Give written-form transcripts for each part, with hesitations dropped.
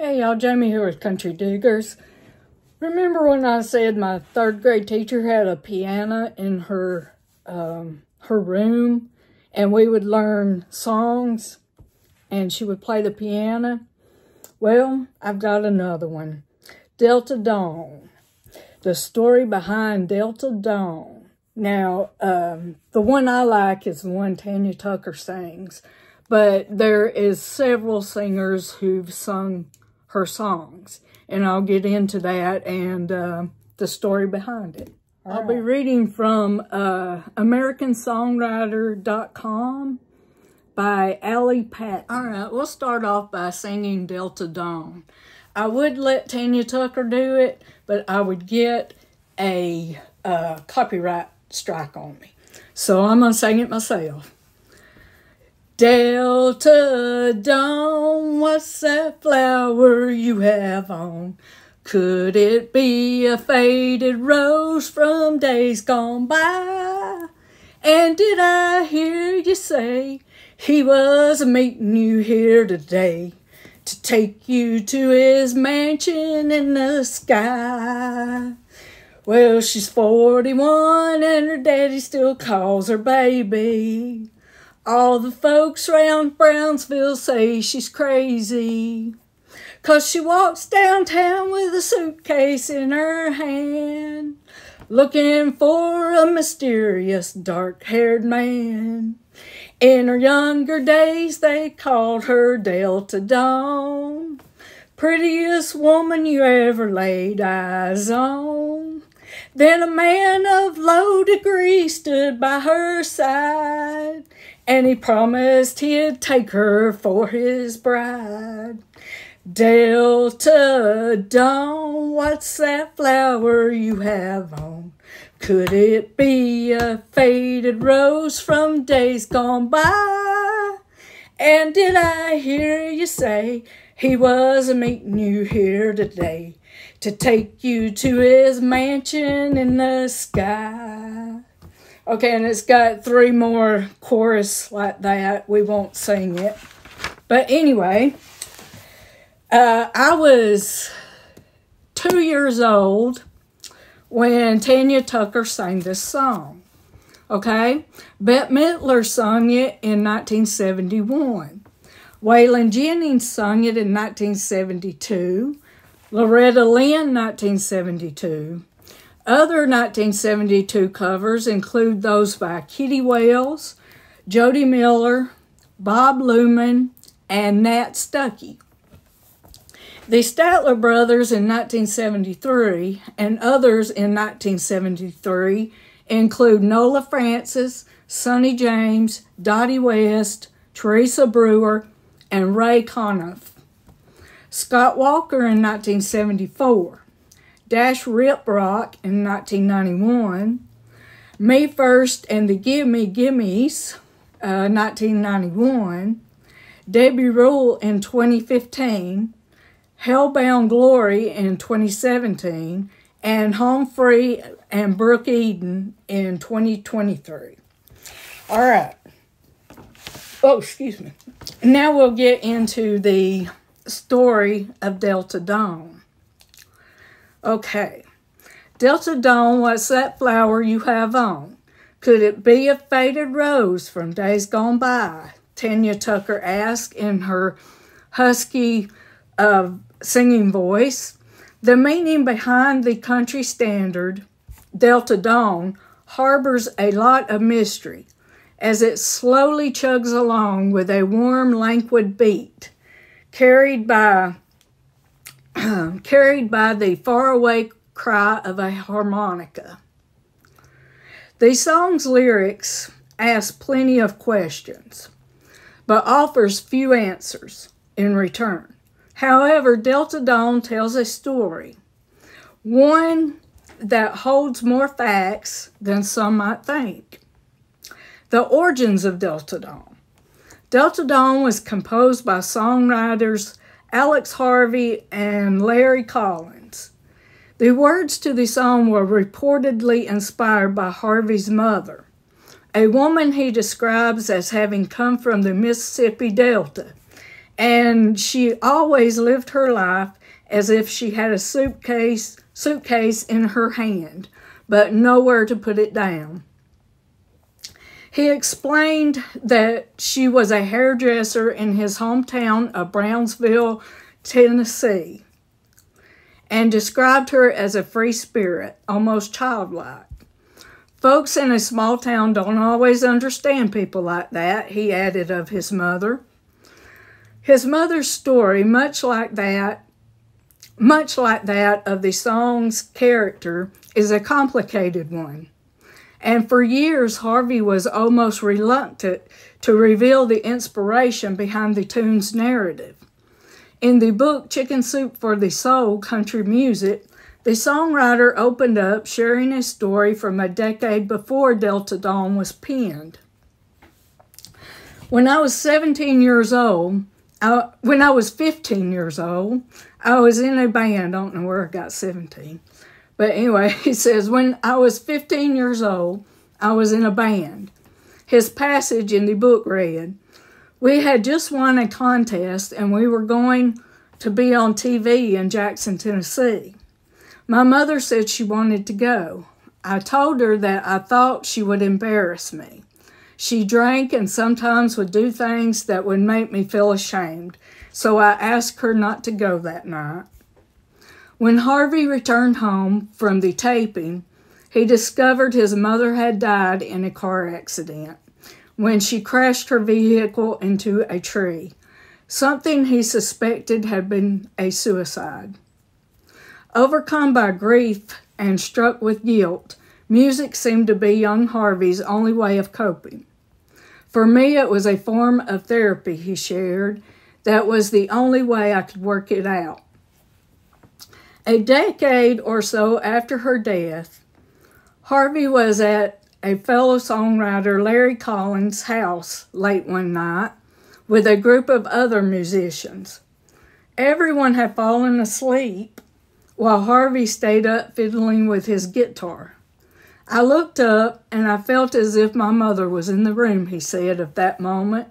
Hey y'all, Jamie here with Country Diggers. Remember when I said my third grade teacher had a piano in her room and we would learn songs and she would play the piano? Well, I've got another one. Delta Dawn. The story behind Delta Dawn. Now, the one I like is the one Tanya Tucker sings, but there is several singers who've sung her songs, and I'll get into that and the story behind it. I'll be reading from AmericanSongwriter.com by Alli, Patton. All right, we'll start off by singing Delta Dawn. I would let Tanya Tucker do it, but I would get a copyright strike on me. So I'm going to sing it myself. Delta Dawn, what's that flower you have on? Could it be a faded rose from days gone by? And did I hear you say he was meeting you here today to take you to his mansion in the sky? Well, she's 41 and her daddy still calls her baby. All the folks round Brownsville say she's crazy, 'cause she walks downtown with a suitcase in her hand, looking for a mysterious dark-haired man. In her younger days, they called her Delta Dawn, prettiest woman you ever laid eyes on. Then a man of low degree stood by her side, and he promised he'd take her for his bride. Delta Dawn, what's that flower you have on? Could it be a faded rose from days gone by? And did I hear you say he was meeting you here today to take you to his mansion in the sky? Okay, and it's got 3 more chorus like that. We won't sing it. But anyway, I was 2 years old when Tanya Tucker sang this song. Okay? Bette Midler sung it in 1971. Waylon Jennings sung it in 1972. Loretta Lynn, 1972. Other 1972 covers include those by Kitty Wells, Jody Miller, Bob Luman, and Nat Stuckey. The Statler Brothers in 1973 and others in 1973 include Nola Francis, Sonny James, Dottie West, Teresa Brewer, and Ray Conniff. Scott Walker in 1974. Dash Riprock in 1991, Me First and the Gimme Gimmes, 1991, Debbie Rule in 2015, Hellbound Glory in 2017, and Home Free and Brooke Eden in 2023. All right. Oh, excuse me. Now we'll get into the story of Delta Dawn. Okay, Delta Dawn, what's that flower you have on? Could it be a faded rose from days gone by? Tanya Tucker asked in her husky singing voice. The meaning behind the country standard, Delta Dawn, harbors a lot of mystery as it slowly chugs along with a warm, languid beat, carried by the faraway cry of a harmonica. The song's lyrics ask plenty of questions, but offers few answers in return. However, Delta Dawn tells a story, one that holds more facts than some might think. The origins of Delta Dawn. Delta Dawn was composed by songwriters Alex Harvey and Larry Collins. The words to the song were reportedly inspired by Harvey's mother, a woman he describes as having come from the Mississippi Delta And she always lived her life as if she had a suitcase in her hand, but nowhere to put it down. He explained that she was a hairdresser in his hometown of Brownsville, Tennessee, and described her as a free spirit, almost childlike. Folks in a small town don't always understand people like that, he added of his mother. His mother's story, much like that of the song's character, is a complicated one. And for years, Harvey was almost reluctant to reveal the inspiration behind the tune's narrative. In the book Chicken Soup for the Soul, Country Music, the songwriter opened up sharing a story from a decade before Delta Dawn was penned. When I was 15 years old, I was in a band. I don't know where I got 17. But anyway, he says, when I was 15 years old, I was in a band. His passage in the book read, "We had just won a contest and we were going to be on TV in Jackson, Tennessee. My mother said she wanted to go. I told her that I thought she would embarrass me. She drank and sometimes would do things that would make me feel ashamed, so I asked her not to go that night. When Harvey returned home from the taping, he discovered his mother had died in a car accident when she crashed her vehicle into a tree, something he suspected had been a suicide. Overcome by grief and struck with guilt, music seemed to be young Harvey's only way of coping. For me, it was a form of therapy," he shared. "That was the only way I could work it out." A decade or so after her death, Harvey was at a fellow songwriter Larry Collins' house late one night with a group of other musicians. Everyone had fallen asleep while Harvey stayed up fiddling with his guitar. "I looked up and I felt as if my mother was in the room," he said of that moment.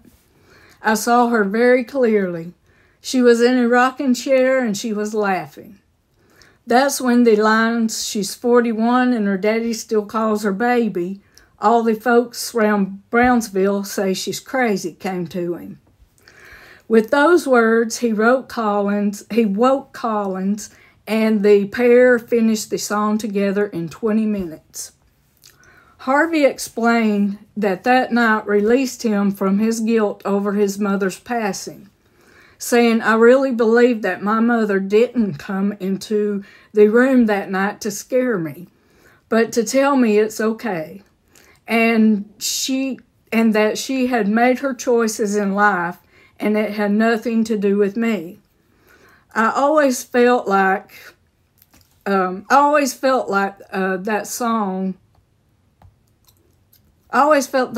"I saw her very clearly. She was in a rocking chair and she was laughing. That's when the lines, 'She's 41 and her daddy still calls her baby. All the folks around Brownsville say she's crazy,' came to him." With those words, he woke Collins, and the pair finished the song together in 20 minutes. Harvey explained that night released him from his guilt over his mother's passing, saying, "I really believe that my mother didn't come into the room that night to scare me, but to tell me it's okay, and that she had made her choices in life, and it had nothing to do with me. I always felt like that song. I always felt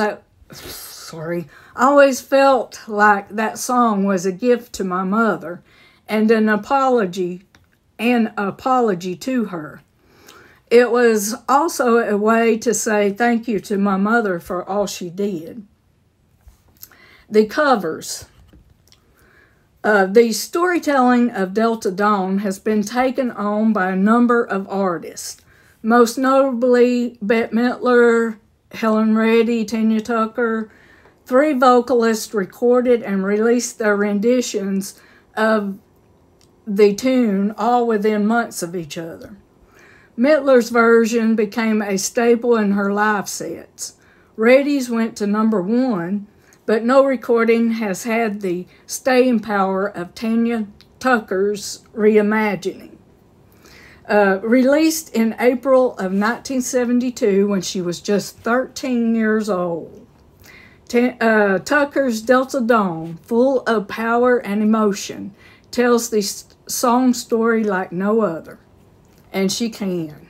like that song was a gift to my mother and an apology to her. It was also a way to say thank you to my mother for all she did." The covers. The storytelling of Delta Dawn has been taken on by a number of artists, most notably Bette Midler, Helen Reddy, Tanya Tucker. 3 vocalists recorded and released their renditions of the tune all within months of each other. Midler's version became a staple in her live sets. Reddy's went to #1, but no recording has had the staying power of Tanya Tucker's reimagining. Released in April of 1972 when she was just 13 years old. Tucker's Delta Dawn, full of power and emotion, tells the song story like no other. And she can.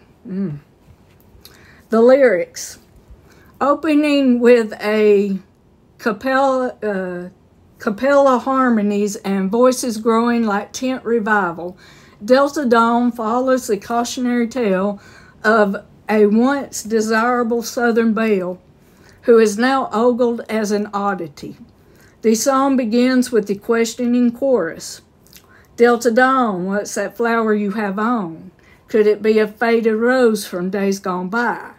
The lyrics. Opening with a capella harmonies and voices growing like tent revival, Delta Dawn follows the cautionary tale of a once desirable Southern belle who is now ogled as an oddity. The song begins with the questioning chorus. Delta Dawn, what's that flower you have on? Could it be a faded rose from days gone by?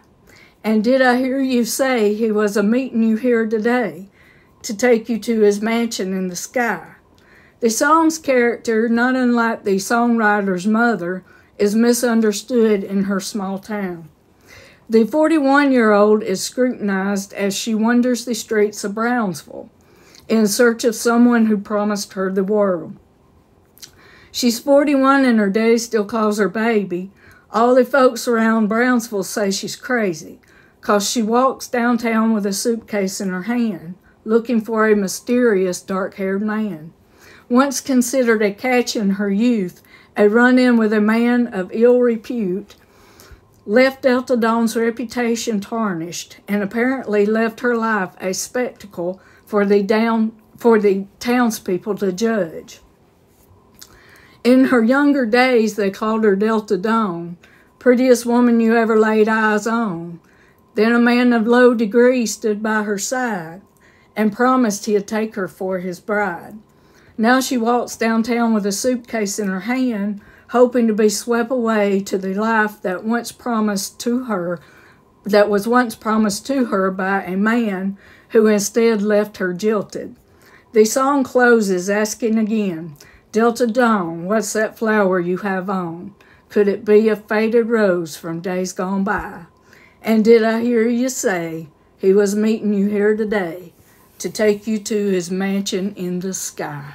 And did I hear you say he was a meeting you here today to take you to his mansion in the sky? The song's character, not unlike the songwriter's mother, is misunderstood in her small town. The 41-year-old is scrutinized as she wanders the streets of Brownsville in search of someone who promised her the world. She's 41 and her daddy still calls her baby. All the folks around Brownsville say she's crazy because she walks downtown with a suitcase in her hand, looking for a mysterious dark-haired man. Once considered a catch in her youth, a run-in with a man of ill repute left Delta Dawn's reputation tarnished and apparently left her life a spectacle for the townspeople to judge. In her younger days, they called her Delta Dawn, prettiest woman you ever laid eyes on. Then a man of low degree stood by her side and promised he'd take her for his bride. Now she walks downtown with a suitcase in her hand, hoping to be swept away to the life that was once promised to her by a man who instead left her jilted. The song closes asking again, Delta Dawn, what's that flower you have on? Could it be a faded rose from days gone by? And did I hear you say he was meeting you here today to take you to his mansion in the sky?